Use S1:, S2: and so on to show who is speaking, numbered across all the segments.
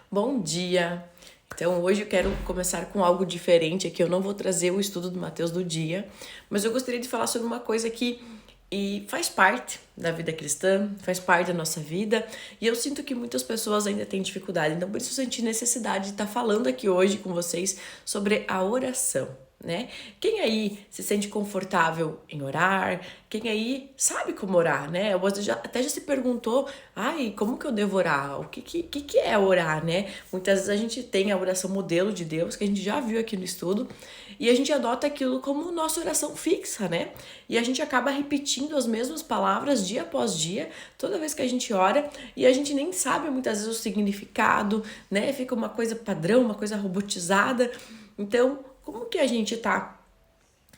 S1: Bom dia! Então hoje eu quero começar com algo diferente aqui. Eu não vou trazer o estudo do Mateus do dia, mas eu gostaria de falar sobre uma coisa que faz parte da vida cristã, faz parte da nossa vida, e eu sinto que muitas pessoas ainda têm dificuldade. Então por isso eu senti necessidade de estar falando aqui hoje com vocês sobre a oração. Né? Quem aí se sente confortável em orar? Quem aí sabe como orar, né? Você até já se perguntou, como que eu devo orar? O que é orar, né? Muitas vezes a gente tem a oração modelo de Deus, que a gente já viu aqui no estudo, e a gente adota aquilo como nossa oração fixa, né? E a gente acaba repetindo as mesmas palavras dia após dia, toda vez que a gente ora, e a gente nem sabe muitas vezes o significado, né? Fica uma coisa padrão, uma coisa robotizada. Então, como que a gente está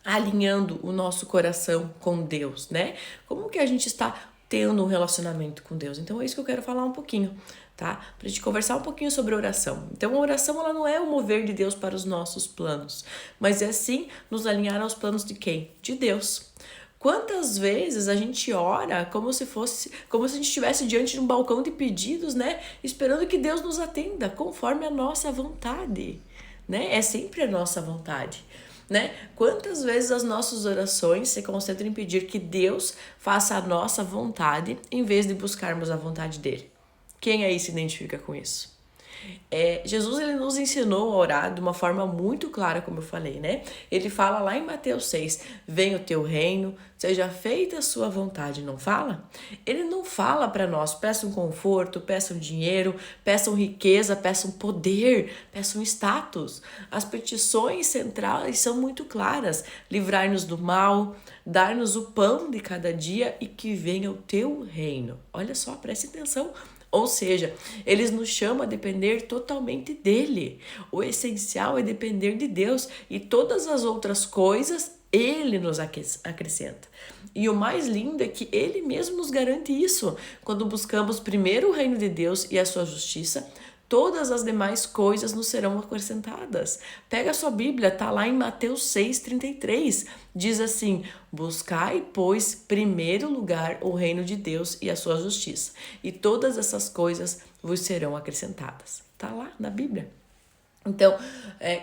S1: alinhando o nosso coração com Deus, né? Como que a gente está tendo um relacionamento com Deus? Então é isso que eu quero falar um pouquinho, tá? Pra gente conversar um pouquinho sobre oração. Então a oração, ela não é o mover de Deus para os nossos planos, mas é sim nos alinhar aos planos de quem? De Deus. Quantas vezes a gente ora como se a gente estivesse diante de um balcão de pedidos, né? Esperando que Deus nos atenda conforme a nossa vontade, né? É sempre a nossa vontade, né? Quantas vezes as nossas orações se concentram em pedir que Deus faça a nossa vontade em vez de buscarmos a vontade dele? Quem aí se identifica com isso? Jesus, ele nos ensinou a orar de uma forma muito clara, como eu falei, né? Ele fala lá em Mateus 6, venha o teu reino, seja feita a sua vontade, não fala? Ele não fala para nós, peçam conforto, peçam dinheiro, peçam riqueza, peçam poder, peçam status. As petições centrais são muito claras, livrar-nos do mal, dar-nos o pão de cada dia e que venha o teu reino. Olha só, preste atenção. Ou seja, eles nos chamam a depender totalmente dele. O essencial é depender de Deus e todas as outras coisas ele nos acrescenta. E o mais lindo é que ele mesmo nos garante isso. Quando buscamos primeiro o reino de Deus e a sua justiça, todas as demais coisas nos serão acrescentadas. Pega a sua Bíblia, tá lá em Mateus 6,33. Diz assim, buscai, pois, primeiro lugar o reino de Deus e a sua justiça. E todas essas coisas vos serão acrescentadas. Tá lá na Bíblia. Então,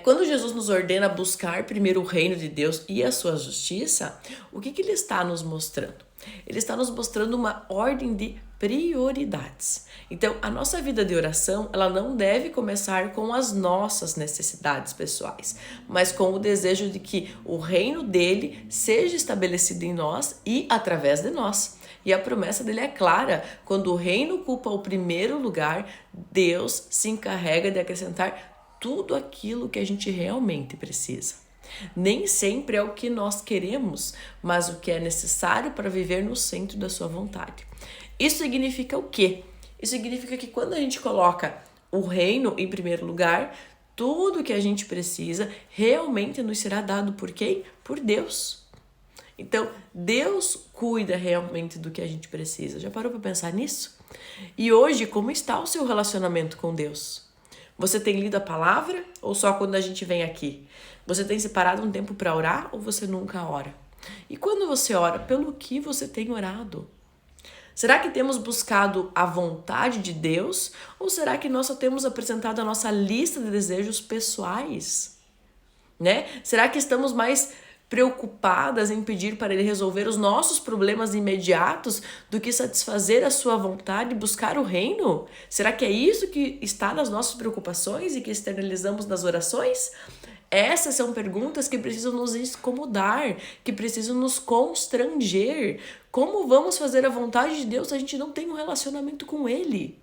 S1: quando Jesus nos ordena buscar primeiro o reino de Deus e a sua justiça, o que ele está nos mostrando? Ele está nos mostrando uma ordem de prioridades. Então, a nossa vida de oração, ela não deve começar com as nossas necessidades pessoais, mas com o desejo de que o reino dele seja estabelecido em nós e através de nós. E a promessa dele é clara, quando o reino ocupa o primeiro lugar, Deus se encarrega de acrescentar tudo aquilo que a gente realmente precisa. Nem sempre é o que nós queremos, mas o que é necessário para viver no centro da sua vontade. Isso significa o quê? Isso significa que quando a gente coloca o reino em primeiro lugar, tudo que a gente precisa realmente nos será dado por quem? Por Deus. Então, Deus cuida realmente do que a gente precisa. Já parou para pensar nisso? E hoje, como está o seu relacionamento com Deus? Você tem lido a palavra ou só quando a gente vem aqui? Você tem separado um tempo para orar ou você nunca ora? E quando você ora, pelo que você tem orado? Será que temos buscado a vontade de Deus ou será que nós só temos apresentado a nossa lista de desejos pessoais? Né? Será que estamos mais preocupadas em pedir para ele resolver os nossos problemas imediatos do que satisfazer a sua vontade e buscar o reino? Será que é isso que está nas nossas preocupações e que externalizamos nas orações? Essas são perguntas que precisam nos incomodar, que precisam nos constranger. Como vamos fazer a vontade de Deus se a gente não tem um relacionamento com ele?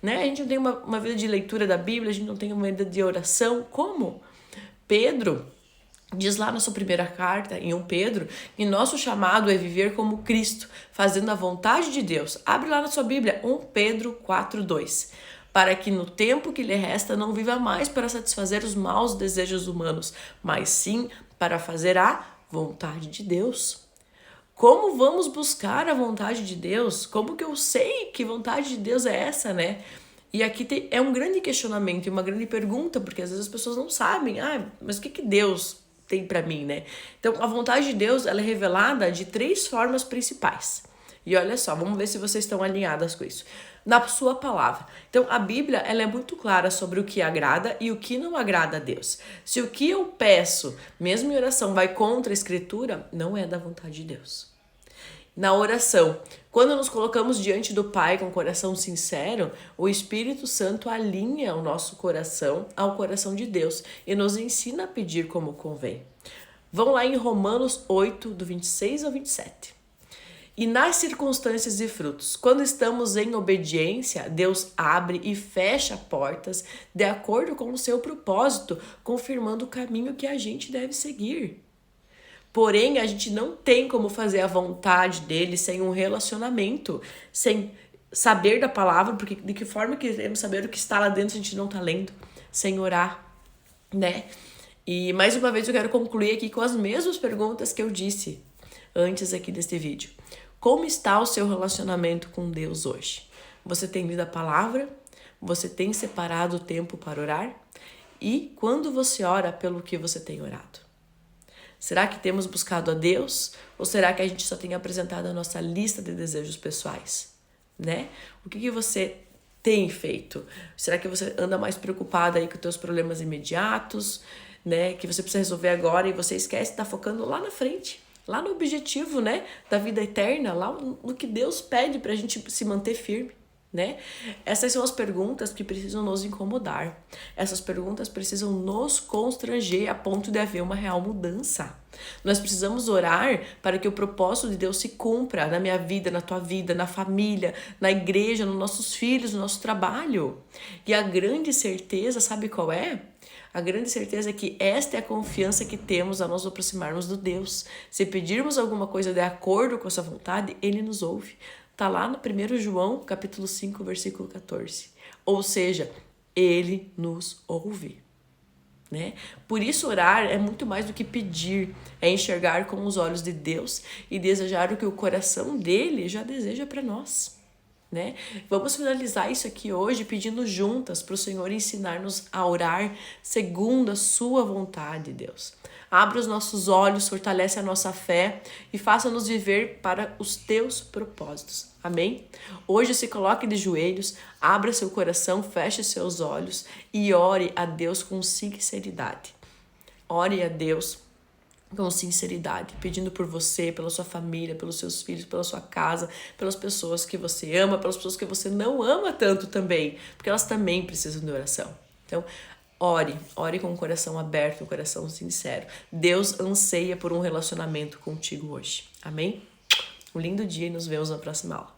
S1: Né? A gente não tem uma vida de leitura da Bíblia, a gente não tem uma vida de oração. Como? Pedro diz lá na sua primeira carta, em 1 Pedro, que nosso chamado é viver como Cristo, fazendo a vontade de Deus. Abre lá na sua Bíblia, 1 Pedro 4:2. Para que no tempo que lhe resta não viva mais para satisfazer os maus desejos humanos, mas sim para fazer a vontade de Deus. Como vamos buscar a vontade de Deus? Como que eu sei que vontade de Deus é essa, né? E aqui é um grande questionamento e uma grande pergunta, porque às vezes as pessoas não sabem, mas o que Deus tem para mim, né? Então, a vontade de Deus, ela é revelada de 3 formas principais. E olha só, vamos ver se vocês estão alinhadas com isso. na sua palavra. Então, a Bíblia, ela é muito clara sobre o que agrada e o que não agrada a Deus. Se o que eu peço, mesmo em oração, vai contra a Escritura, não é da vontade de Deus. Na oração, quando nos colocamos diante do Pai com o coração sincero, o Espírito Santo alinha o nosso coração ao coração de Deus e nos ensina a pedir como convém. Vão lá em Romanos 8, do 26 ao 27. E nas circunstâncias e frutos, quando estamos em obediência, Deus abre e fecha portas de acordo com o seu propósito, confirmando o caminho que a gente deve seguir. Porém, a gente não tem como fazer a vontade dele sem um relacionamento, sem saber da palavra, porque de que forma queremos saber o que está lá dentro se a gente não está lendo, sem orar, né? E mais uma vez eu quero concluir aqui com as mesmas perguntas que eu disse antes aqui deste vídeo. Como está o seu relacionamento com Deus hoje? Você tem lido a palavra? Você tem separado o tempo para orar? E quando você ora, pelo que você tem orado? Será que temos buscado a Deus? Ou será que a gente só tem apresentado a nossa lista de desejos pessoais? Né? O que você tem feito? Será que você anda mais preocupada aí com os teus problemas imediatos, né? Que você precisa resolver agora e você esquece de estar focando lá na frente, lá no objetivo, né? Da vida eterna, lá no que Deus pede pra gente se manter firme. Né? Essas são as perguntas que precisam nos incomodar. Essas perguntas precisam nos constranger a ponto de haver uma real mudança. Nós precisamos orar para que o propósito de Deus se cumpra na minha vida, na tua vida, na família, na igreja, nos nossos filhos, no nosso trabalho. E a grande certeza, sabe qual é? A grande certeza é que esta é a confiança que temos a nos aproximarmos do Deus. Se pedirmos alguma coisa de acordo com a sua vontade, Ele nos ouve. Está lá no 1 João, capítulo 5, versículo 14. Ou seja, Ele nos ouve. Né? Por isso orar é muito mais do que pedir, é enxergar com os olhos de Deus e desejar o que o coração dele já deseja para nós. Né? Vamos finalizar isso aqui hoje pedindo juntas para o Senhor ensinar-nos a orar segundo a sua vontade, Deus. Abra os nossos olhos, fortalece a nossa fé e faça-nos viver para os teus propósitos. Amém? Hoje se coloque de joelhos, abra seu coração, feche seus olhos e ore a Deus com sinceridade. Ore a Deus com sinceridade, pedindo por você, pela sua família, pelos seus filhos, pela sua casa, pelas pessoas que você ama, pelas pessoas que você não ama tanto também, porque elas também precisam de oração. Então, ore com o coração aberto, com o coração sincero. Deus anseia por um relacionamento contigo hoje. Amém? Um lindo dia e nos vemos na próxima aula.